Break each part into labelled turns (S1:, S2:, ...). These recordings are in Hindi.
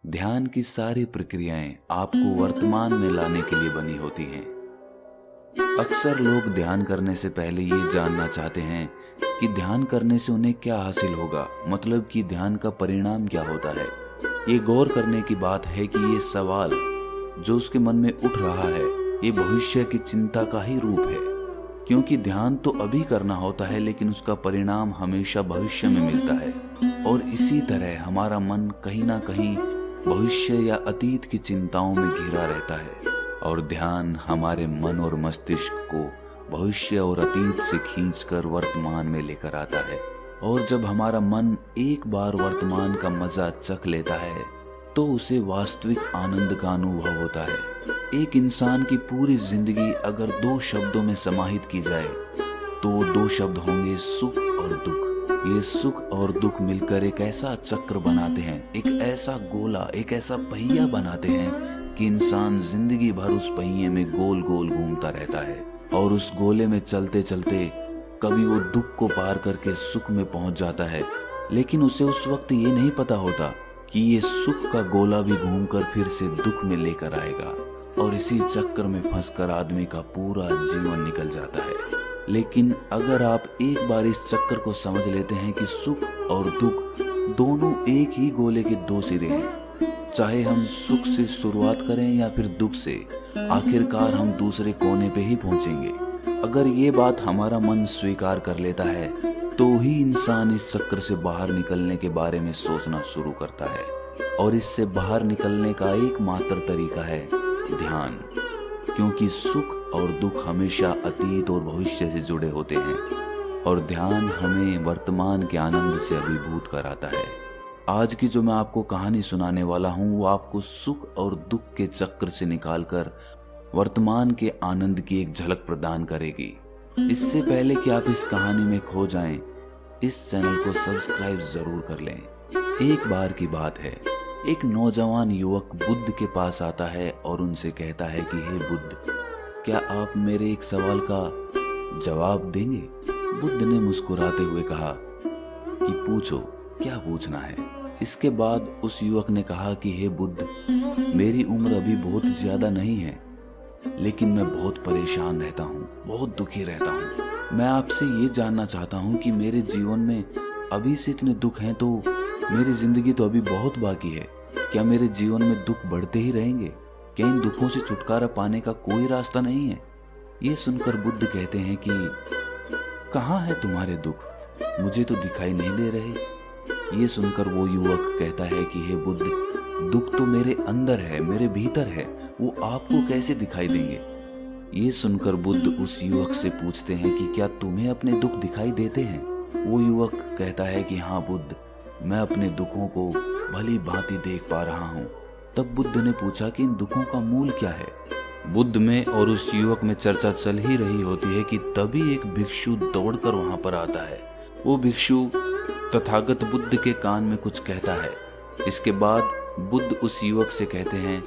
S1: ध्यान की सारी प्रक्रियाएं आपको वर्तमान में लाने के लिए बनी होती हैं। अक्सर लोग ध्यान करने से पहले ये जानना चाहते हैं कि ध्यान करने से उन्हें क्या हासिल होगा, मतलब कि ध्यान का परिणाम क्या होता है। ये गौर करने की बात है कि ये सवाल जो उसके मन में उठ रहा है, ये भविष्य की चिंता का ही रूप है। क्योंकि ध्यान तो अभी करना होता है, लेकिन उसका परिणाम हमेशा भविष्य में मिलता है। और इसी तरह हमारा मन कहीं ना कहीं भविष्य या अतीत की चिंताओं में घिरा रहता है, और ध्यान हमारे मन और मस्तिष्क को भविष्य और अतीत से खींचकर वर्तमान में लेकर आता है। और जब हमारा मन एक बार वर्तमान का मजा चख लेता है तो उसे वास्तविक आनंद का अनुभव होता है। एक इंसान की पूरी जिंदगी अगर 2 शब्दों में समाहित की जाए तो 2 शब्द होंगे, सुख और दुख। ये सुख और दुख मिलकर एक ऐसा चक्र बनाते हैं, एक ऐसा गोला, एक ऐसा पहिया बनाते हैं कि इंसान जिंदगी भर उस पहिए में गोल गोल घूमता रहता है। और उस गोले में चलते चलते कभी वो दुख को पार करके सुख में पहुंच जाता है, लेकिन उसे उस वक्त ये नहीं पता होता कि ये सुख का गोला भी घूमकर फिर से दुख में लेकर आएगा। और इसी चक्कर में फंसकर आदमी का पूरा जीवन निकल जाता है। लेकिन अगर आप एक बार इस चक्कर को समझ लेते हैं कि सुख और दुख दोनों एक ही गोले के 2 सिरे हैं, चाहे हम सुख से शुरुआत करें या फिर दुख से, आखिरकार हम दूसरे कोने पे ही पहुंचेंगे। अगर ये बात हमारा मन स्वीकार कर लेता है तो ही इंसान इस चक्कर से बाहर निकलने के बारे में सोचना शुरू करता है। और इससे बाहर निकलने का एकमात्र तरीका है ध्यान। क्योंकि सुख और दुख हमेशा अतीत और भविष्य से जुड़े होते हैं, और ध्यान हमें वर्तमान के आनंद से अभिभूत कराता है। आज की जो मैं आपको कहानी सुनाने वाला हूँ वो आपको सुख और दुख के चक्र से निकालकर वर्तमान के आनंद की एक झलक प्रदान करेगी। इससे पहले कि आप इस कहानी में खो जाएं, इस चैनल को सब्सक्राइब जरूर कर लें। एक बार की बात है, एक नौजवान युवक बुद्ध के पास आता है और उनसे कहता है कि हे बुद्ध, क्या आप मेरे एक सवाल का जवाब देंगे? बुद्ध ने मुस्कुराते हुए कहा कि पूछो, क्या पूछना है? इसके बाद उस युवक ने कहा कि हे बुद्ध, मेरी उम्र अभी बहुत ज्यादा नहीं है, लेकिन मैं बहुत परेशान रहता हूँ, बहुत दुखी रहता हूँ। मैं आपसे ये जानना चाहता हूँ कि मेरे जीवन में अभी से इतने दुख हैं, तो मेरी जिंदगी तो अभी बहुत बाकी है। क्या मेरे जीवन में दुख बढ़ते ही रहेंगे? क्या इन दुखों से छुटकारा पाने का कोई रास्ता नहीं है? ये सुनकर बुद्ध कहते हैं कि कहाँ है तुम्हारे दुख? मुझे तो दिखाई नहीं दे रहे। ये सुनकर वो युवक कहता है कि हे बुद्ध, दुख तो मेरे अंदर है, मेरे भीतर है, वो आपको कैसे दिखाई देंगे? ये सुनकर बुद्ध उस युवक से पूछते हैं कि क्या तुम्हें अपने दुख दिखाई देते हैं? वो युवक कहता है कि हाँ बुद्ध, मैं अपने दुखों को भली भांति देख पा रहा हूँ। तब बुद्ध ने पूछा कि इन दुखों का मूल क्या है? बुद्ध में और उस युवक में चर्चा चल ही रही होती है कि तभी एक भिक्षु दौड़कर वहां पर आता है। वो भिक्षु तथागत बुद्ध के कान में कुछ कहता है। इसके बाद बुद्ध उस युवक से कहते हैं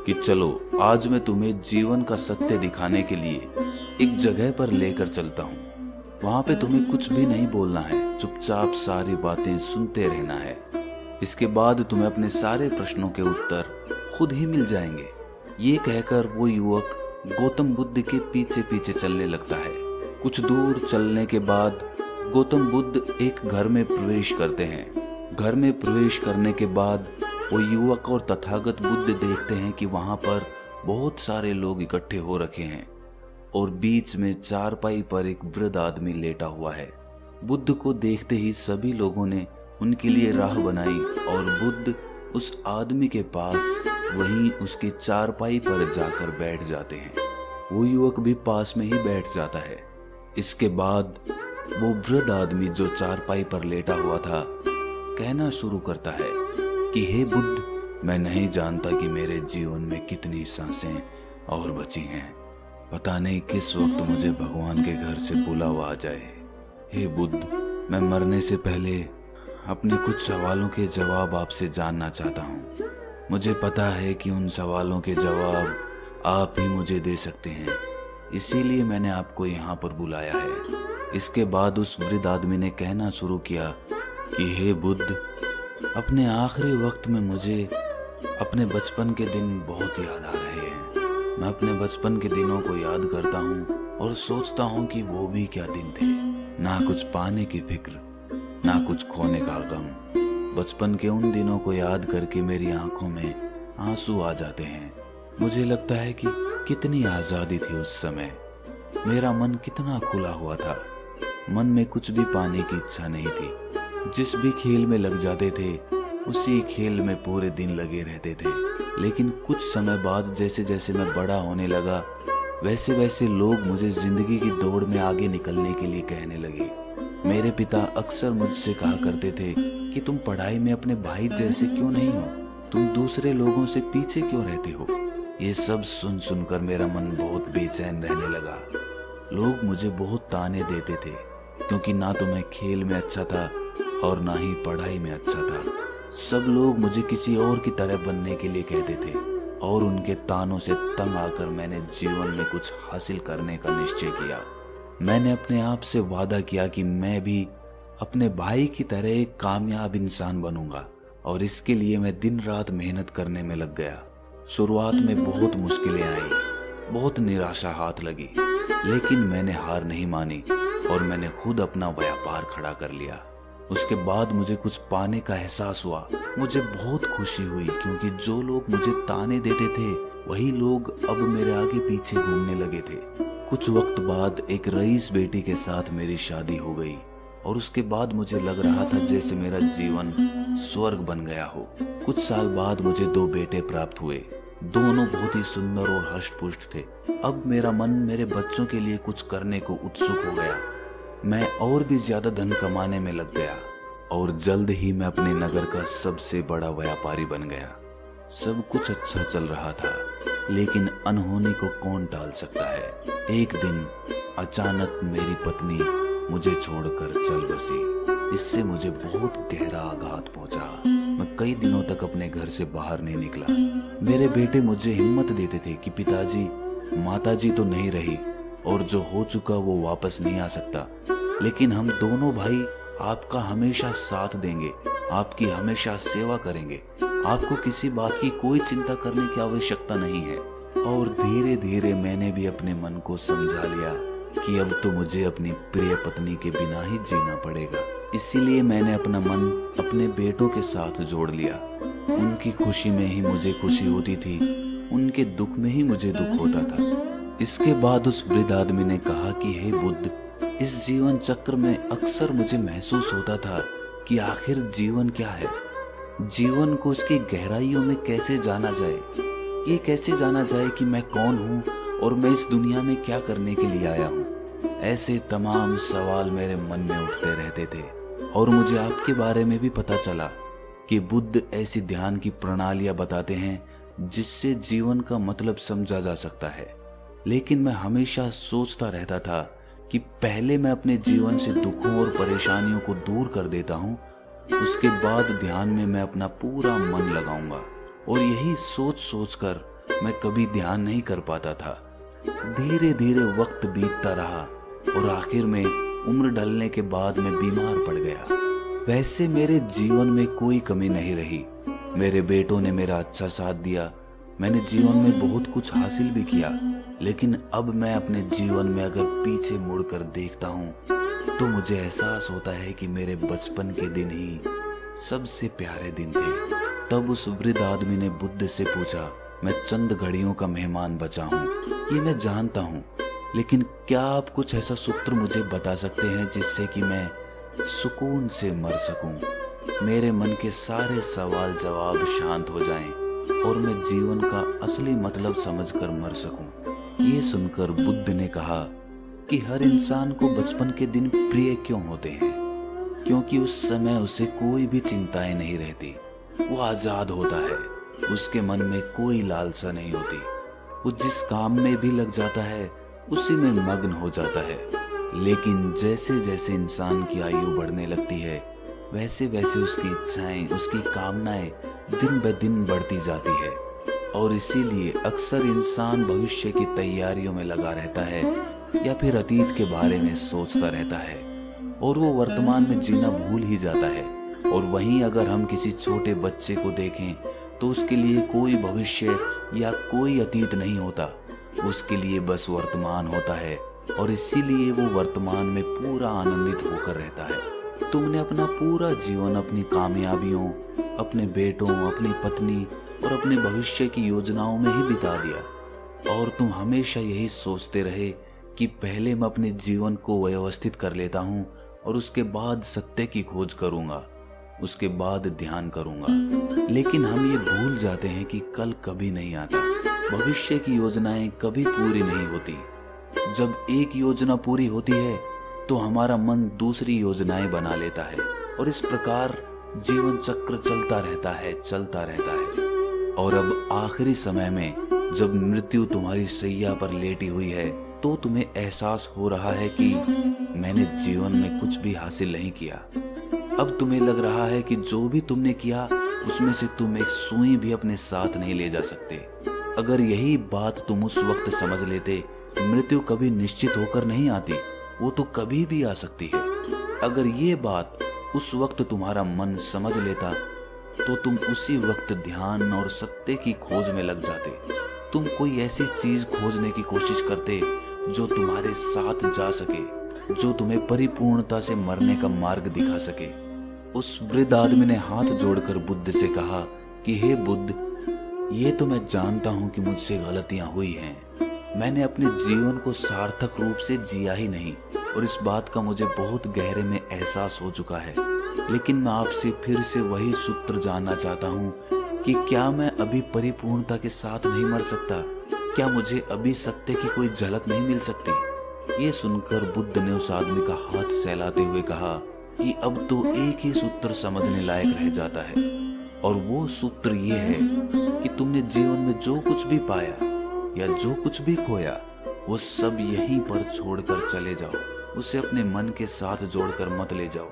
S1: कि चलो, आज मैं तुम्हें जीवन का सत्य दिखाने के लिए एक जगह पर लेकर चलता हूँ। वहां पे तुम्हें कुछ भी नहीं बोलना है, चुपचाप सारी बातें सुनते रहना है। इसके बाद तुम्हें अपने सारे प्रश्नों के उत्तर खुद ही मिल जाएंगे। ये कहकर वो युवक गौतम बुद्ध के पीछे पीछे चलने लगता है। कुछ दूर चलने के बाद गौतम बुद्ध एक घर में प्रवेश करते हैं। घर में प्रवेश करने के बाद वो युवक और तथागत बुद्ध देखते हैं कि वहां पर बहुत सारे लोग इकट्ठे हो रखे हैं, और बीच में चारपाई पर एक वृद्ध आदमी लेटा हुआ है। बुद्ध को देखते ही सभी लोगों ने उनके लिए राह बनाई, और बुद्ध उस आदमी के पास वहीं उसके चारपाई पर जाकर बैठ जाते हैं। वो युवक भी पास में ही बैठ जाता है। इसके बाद वो वृद्ध आदमी जो चारपाई पर लेटा हुआ था कहना शुरू करता है कि हे बुद्ध, मैं नहीं जानता कि मेरे जीवन में कितनी सांसें और बची हैं। पता नहीं किस वक्त मुझे भगवान के घर से बुलावा आ जाए। हे बुद्ध, मैं मरने से पहले अपने कुछ सवालों के जवाब आपसे जानना चाहता हूँ। मुझे पता है कि उन सवालों के जवाब आप ही मुझे दे सकते हैं, इसीलिए मैंने आपको यहाँ पर बुलाया है। इसके बाद उस वृद्ध आदमी ने कहना शुरू किया कि हे बुद्ध, अपने आखिरी वक्त में मुझे अपने बचपन के दिन बहुत याद आ रहे हैं। मैं अपने बचपन के दिनों को याद करता हूँ और सोचता हूँ कि वो भी क्या दिन थे। ना कुछ पाने की फिक्र, ना कुछ खोने का गम। बचपन के उन दिनों को याद करके मेरी आंखों में आंसू आ जाते हैं। मुझे लगता है कि कितनी आज़ादी थी उस समय। मेरा मन कितना खुला हुआ था। मन में कुछ भी पाने की इच्छा नहीं थी। जिस भी खेल में लग जाते थे उसी खेल में पूरे दिन लगे रहते थे। लेकिन कुछ समय बाद जैसे जैसे मैं बड़ा होने लगा वैसे वैसे लोग मुझे जिंदगी की दौड़ में आगे निकलने के लिए कहने लगे। मेरे पिता अक्सर मुझसे कहा करते थे कि तुम पढ़ाई में अपने भाई जैसे क्यों नहीं हो, तुम दूसरे लोगों से पीछे क्यों रहते हो। ये सब सुन सुनकर मेरा मन बहुत बेचैन रहने लगा। लोग मुझे बहुत ताने देते थे क्योंकि ना तो मैं खेल में अच्छा था और ना ही पढ़ाई में अच्छा था। सब लोग मुझे किसी और की तरह बनने के लिए कहते थे और उनके तानों से तंग आकर मैंने जीवन में कुछ हासिल करने का निश्चय किया। मैंने अपने आप से वादा किया कि मैं भी अपने भाई की तरह एक कामयाब इंसान बनूंगा और इसके लिए मैं दिन रात मेहनत करने में लग गया। शुरुआत में बहुत मुश्किलें आई, बहुत निराशा हाथ लगी, लेकिन मैंने हार नहीं मानी और मैंने खुद अपना व्यापार खड़ा कर लिया। उसके बाद मुझे कुछ पाने का एहसास हुआ। मुझे बहुत खुशी हुई क्योंकि जो लोग मुझे ताने देते थे वही लोग अब मेरे आगे पीछे घूमने लगे थे। कुछ वक्त बाद एक रईस बेटी के साथ मेरी शादी हो गई और उसके बाद मुझे लग रहा था जैसे मेरा जीवन स्वर्ग बन गया हो। कुछ साल बाद मुझे 2 बेटे प्राप्त हुए। दोनों बहुत ही सुंदर और हष्ट-पुष्ट थे। अब मेरा मन मेरे बच्चों के लिए कुछ करने को उत्सुक हो गया। मैं और भी ज्यादा धन कमाने में लग गया और जल्द ही मैं अपने नगर का सबसे बड़ा व्यापारी बन गया। सब कुछ अच्छा चल रहा था, लेकिन अनहोनी को कौन टाल सकता है। एक दिन अचानक मेरी पत्नी मुझे छोड़कर चल बसी। इससे मुझे बहुत गहरा आघात पहुंचा। मैं कई दिनों तक अपने घर से बाहर नहीं निकला। मेरे बेटे मुझे हिम्मत देते थे कि पिताजी, माताजी तो नहीं रही और जो हो चुका वो वापस नहीं आ सकता, लेकिन हम दोनों भाई आपका हमेशा साथ देंगे, आपकी हमेशा सेवा करेंगे। आपको किसी बात की कोई चिंता करने की आवश्यकता नहीं है। और धीरे धीरे मैंने भी अपने मन को समझा लिया कि अब तो मुझे अपनी प्रिय पत्नी के बिना ही जीना पड़ेगा। इसीलिए मैंने अपना मन अपने बेटों के साथ जोड़ लिया। उनकी खुशी में ही मुझे खुशी होती थी, उनके दुख में ही मुझे दुख होता था। इसके बाद उस वृद्ध आदमी ने कहा कि हे बुद्ध, इस जीवन चक्र में अक्सर मुझे महसूस होता था कि आखिर जीवन क्या है। जीवन को उसकी गहराइयों में कैसे जाना जाए। ये कैसे जाना जाए कि मैं कौन हूँ और मैं इस दुनिया में क्या करने के लिए आया हूँ। ऐसे तमाम सवाल मेरे मन में उठते रहते थे और मुझे आपके बारे में भी पता चला कि बुद्ध ऐसी ध्यान की प्रणालियां बताते हैं जिससे जीवन का मतलब समझा जा सकता है। लेकिन मैं हमेशा सोचता रहता था कि पहले मैं अपने जीवन से दुखों और परेशानियों को दूर कर देता हूँ, उसके बाद ध्यान में मैं अपना पूरा मन लगाऊंगा। और यही सोच सोच कर मैं कभी ध्यान नहीं कर पाता था। धीरे धीरे वक्त बीतता रहा और आखिर में उम्र ढलने के बाद मैं बीमार पड़ गया। वैसे मेरे जीवन में कोई कमी नहीं रही। मेरे बेटों ने मेरा अच्छा साथ दिया। मैंने जीवन में बहुत कुछ हासिल भी किया, लेकिन अब मैं अपने जीवन में अगर पीछे मुड़कर देखता हूँ तो मुझे एहसास होता है कि मेरे बचपन के दिन ही सबसे प्यारे दिन थे। तब उस वृद्ध आदमी ने बुद्ध से पूछा, मैं चंद घड़ियों का मेहमान बचा हूँ, ये मैं जानता हूँ, लेकिन क्या आप कुछ ऐसा सूत्र मुझे बता सकते हैं जिससे कि मैं सुकून से मर सकूं। मेरे मन के सारे सवाल जवाब शांत हो जाएं और मैं जीवन का असली मतलब समझकर मर सकूं। ये सुनकर बुद्ध ने कहा कि हर इंसान को बचपन के दिन प्रिय क्यों होते हैं, क्योंकि उस समय उसे कोई भी चिंताएं नहीं रहती। वो आजाद होता है, उसके मन में कोई लालसा नहीं होती। वो जिस काम में भी लग जाता है उसी में मग्न हो जाता है। लेकिन जैसे जैसे इंसान की आयु बढ़ने लगती है वैसे वैसे उसकी इच्छाएं, उसकी कामनाएं दिन ब दिन बढ़ती जाती है और इसीलिए अक्सर इंसान भविष्य की तैयारियों में लगा रहता है या फिर अतीत के बारे में सोचता रहता है और वो वर्तमान में जीना भूल ही जाता है। और वहीं अगर हम किसी छोटे बच्चे को देखें तो उसके लिए कोई भविष्य या कोई अतीत नहीं होता। उसके लिए बस वर्तमान होता है और इसीलिए वो वर्तमान में पूरा आनंदित होकर रहता है। तुमने अपना पूरा जीवन अपनी कामयाबियों, अपने बेटों, अपनी पत्नी और अपने भविष्य की योजनाओं में ही बिता दिया और तुम हमेशा यही सोचते रहे कि पहले मैं अपने जीवन को व्यवस्थित कर लेता हूँ और उसके बाद सत्य की खोज करूंगा, उसके बाद ध्यान करूंगा। लेकिन हम ये भूल जाते हैं कि कल कभी नहीं आता, भविष्य की योजनाएं कभी पूरी नहीं होती। जब एक योजना पूरी होती है तो हमारा मन दूसरी योजनाएं बना लेता है और इस प्रकार जीवन चक्र चलता रहता है। और अब आखिरी समय में जब मृत्यु तुम्हारी सैया पर लेटी हुई है तो तुम्हें एहसास हो रहा है कि मैंने जीवन में कुछ भी हासिल नहीं किया। अब तुम्हें लग रहा है कि जो भी तुमने किया उसमें से तुम एक सुई भी अपने साथ नहीं ले जा सकते। अगर यही बात तुम उस वक्त समझ लेते, मृत्यु कभी निश्चित होकर नहीं आती, वो तो कभी भी आ सकती है। अगर ये बात उस वक्त तुम्हारा मन समझ लेता तो तुम उसी वक्त ध्यान और सत्य की खोज में लग जाते। तुम कोई ऐसी चीज खोजने की कोशिश करते जो तुम्हारे साथ जा सके, जो तुम्हें परिपूर्णता से मरने का मार्ग दिखा सके। उस वृद्ध आदमी ने हाथ जोड़कर बुद्ध से कहा कि हे बुद्ध, ये तो मैं जानता हूं कि मुझसे गलतियां हुई हैं। मैंने अपने जीवन को सार्थक रूप से जिया ही नहीं और इस बात का मुझे बहुत गहरे में एहसास हो चुका है। लेकिन मैं आपसे फिर से वही सूत्र जानना चाहता हूँ कि क्या मैं अभी परिपूर्णता के साथ नहीं मर सकता? क्या मुझे अभी सत्य की कोई झलक नहीं मिल सकती? ये सुनकर बुद्ध ने उस आदमी का हाथ सहलाते हुए कहा कि अब तो एक ही सूत्र समझने लायक रह जाता है और वो सूत्र ये है कि तुमने जीवन में जो कुछ भी पाया या जो कुछ भी खोया वो सब यहीं पर छोड़कर चले जाओ। उसे अपने मन के साथ जोड़कर मत ले जाओ।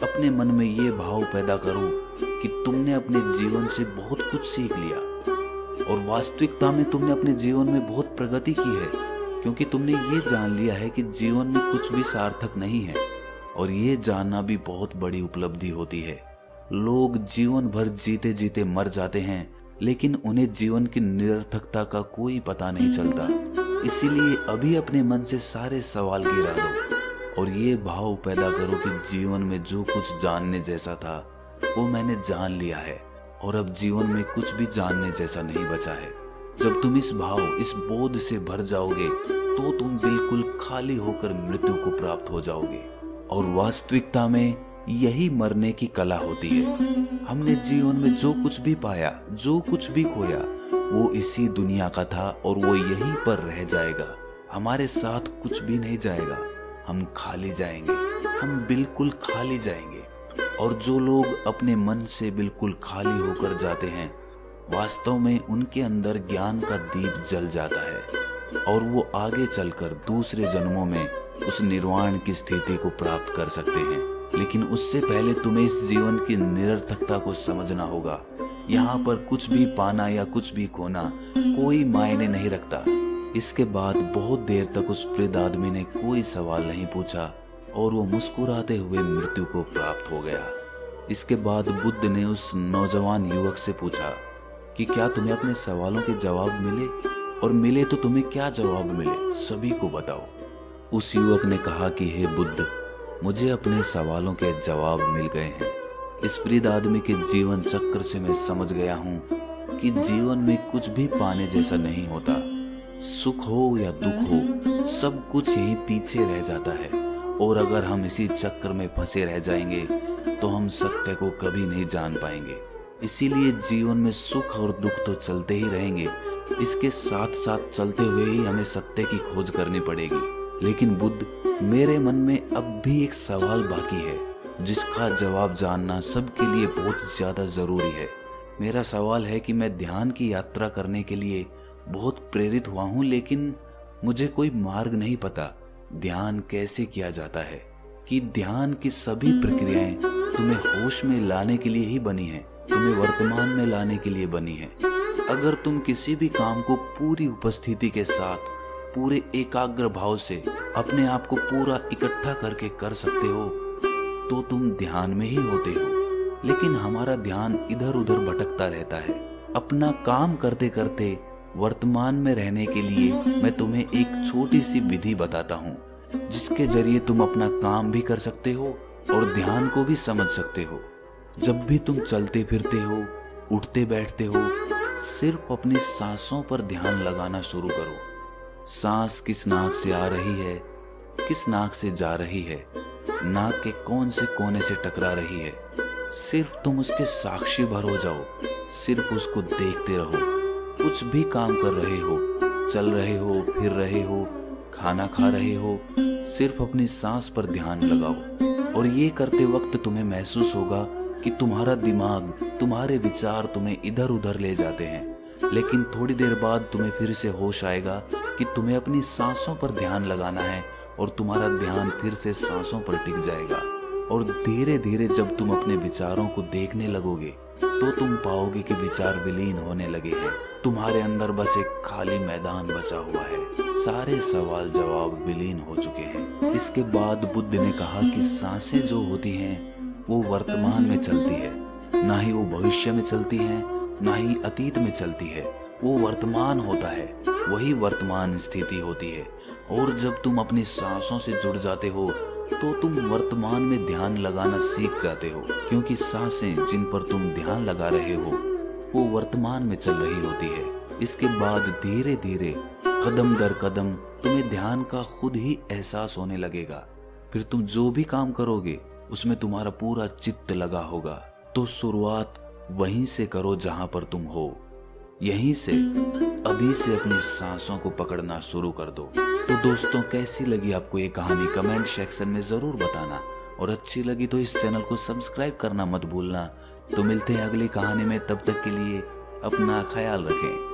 S1: अपने मन में ये भाव पैदा करो कि तुमने अपने जीवन से बहुत कुछ सीख लिया और वास्तविकता में तुमने अपने जीवन में बहुत प्रगति की है, क्योंकि तुमने ये जान लिया है कि जीवन में कुछ भी सार्थक नहीं है और ये जानना भी बहुत बड़ी उपलब्धि होती है। लोग जीवन भर जीते जीते मर जाते हैं लेकिन उन्हें जीवन की निरर्थकता का कोई पता नहीं चलता। इसीलिए अभी अपने मन से सारे सवाल गिरा दो और ये भाव पैदा करो कि जीवन में जो कुछ जानने जैसा था वो मैंने जान लिया है और अब जीवन में कुछ भी जानने जैसा नहीं बचा है। जब तुम इस भाव, इस बोध से भर जाओगे तो तुम बिल्कुल खाली होकर मृत्यु को प्राप्त हो जाओगे। और वास्तविकता में यही मरने की कला होती है। हमने जीवन में जो कुछ भी पाया, जो कुछ भी खोया, वो इसी दुनिया का था और वो यहीं पर रह जाएगा। हमारे साथ कुछ भी नहीं जाएगा। हम खाली जाएंगे, हम बिल्कुल खाली जाएंगे। और जो लोग अपने मन से बिल्कुल खाली होकर जाते हैं, वास्तव में उनके अंदर ज्ञान का दीप जल जाता है और वो आगे चलकर दूसरे जन्मों में उस निर्वाण की स्थिति को प्राप्त कर सकते हैं। लेकिन उससे पहले तुम्हें इस जीवन की निरर्थकता को समझना होगा। यहाँ पर कुछ भी पाना या कुछ भी खोना कोई मायने नहीं रखता। इसके बाद बहुत देर तक उस वृद्ध आदमी ने कोई सवाल नहीं पूछा और वो मुस्कुराते हुए मृत्यु को प्राप्त हो गया। इसके बाद बुद्ध ने उस नौजवान युवक से पूछा कि क्या तुम्हें अपने सवालों के जवाब मिले, और मिले तो तुम्हें क्या जवाब मिले, सभी को बताओ। उस युवक ने कहा कि हे बुद्ध, मुझे अपने सवालों के जवाब मिल गए हैं। इस वृद्ध आदमी के जीवन चक्र से मैं समझ गया हूँ कि जीवन में कुछ भी पाने जैसा नहीं होता। सुख हो या दुख हो, सब कुछ यहीं पीछे रह जाता है और अगर हम इसी चक्र में फंसे रह जाएंगे तो हम सत्य को कभी नहीं जान पाएंगे। इसीलिए जीवन में सुख और दुख तो चलते ही रहेंगे, इसके साथ साथ चलते हुए ही हमें सत्य की खोज करनी पड़ेगी। लेकिन बुद्ध, मेरे मन में अब भी एक सवाल बाकी है जिसका जवाब जानना सबके लिए बहुत ज्यादा जरूरी है। मेरा सवाल है कि मैं ध्यान की यात्रा करने के लिए बहुत प्रेरित हुआ हूँ, लेकिन मुझे कोई मार्ग नहीं पता। ध्यान कैसे किया जाता है? कि ध्यान की सभी प्रक्रियाएं तुम्हें होश में लाने के लिए ही बनी है, तुम्हें वर्तमान में लाने के लिए बनी है। अगर तुम किसी भी काम को पूरी उपस्थिति के साथ, पूरे एकाग्र भाव से अपने आप को पूरा इकट्ठा करके कर सकते हो तो तुम ध्यान में ही होते हो। लेकिन हमारा ध्यान इधर उधर भटकता रहता है। अपना काम करते करते वर्तमान में रहने के लिए मैं तुम्हें एक छोटी सी विधि बताता हूँ, जिसके जरिए तुम अपना काम भी कर सकते हो और ध्यान को भी समझ सकते हो। जब भी तुम चलते फिरते हो, उठते बैठते हो, सिर्फ अपनी सांसों पर ध्यान लगाना शुरू करो। सांस किस नाक से आ रही है, किस नाक से जा रही है, नाक के कौन से कोने से टकरा रही है, सिर्फ तुम उसके साक्षी भर हो जाओ। सिर्फ उसको देखते रहो। कुछ भी काम कर रहे हो, चल रहे हो, फिर रहे हो, खाना खा रहे हो, सिर्फ अपनी सांस पर ध्यान लगाओ। और ये करते वक्त तुम्हें महसूस होगा कि तुम्हारा दिमाग, तुम्हारे विचार तुम्हें इधर उधर ले जाते हैं, लेकिन थोड़ी देर बाद तुम्हें फिर से होश आएगा कि तुम्हें अपनी सांसों पर ध्यान लगाना है और तुम्हारा ध्यान फिर से सांसों पर टिक जाएगा। और धीरे धीरे जब तुम अपने विचारों को देखने लगोगे तो तुम पाओगे कि विचार विलीन होने लगे हैं। तुम्हारे अंदर बस एक खाली मैदान बचा हुआ है। सारे सवाल जवाब विलीन हो चुके हैं। इसके बाद बुद्ध ने कहा कि सांसें जो होती हैं वो वर्तमान में चलती है, ना ही वो भविष्य में चलती है, ना ही अतीत में चलती है। वो वर्तमान होता है, वही वर्तमान स्थिति होती है। और जब तुम अपनी सांसों से जुड़ जाते हो तो तुम वर्तमान में ध्यान लगाना सीख जाते हो, क्योंकि सांसें जिन पर तुम ध्यान लगा रहे हो वो वर्तमान में चल रही होती है। इसके बाद धीरे धीरे कदम दर कदम तुम्हें ध्यान का खुद ही एहसास होने लगेगा। फिर तुम जो भी काम करोगे उसमें तुम्हारा पूरा चित्त लगा होगा। तो शुरुआत वहीं से करो जहां पर तुम हो। यहीं से, अभी से अपनी सांसों को पकड़ना शुरू कर दो। तो दोस्तों, कैसी लगी आपको ये कहानी कमेंट सेक्शन में जरूर बताना, और अच्छी लगी तो इस चैनल को सब्सक्राइब करना मत भूलना। तो मिलते हैं अगली कहानी में, तब तक के लिए अपना ख्याल रखें।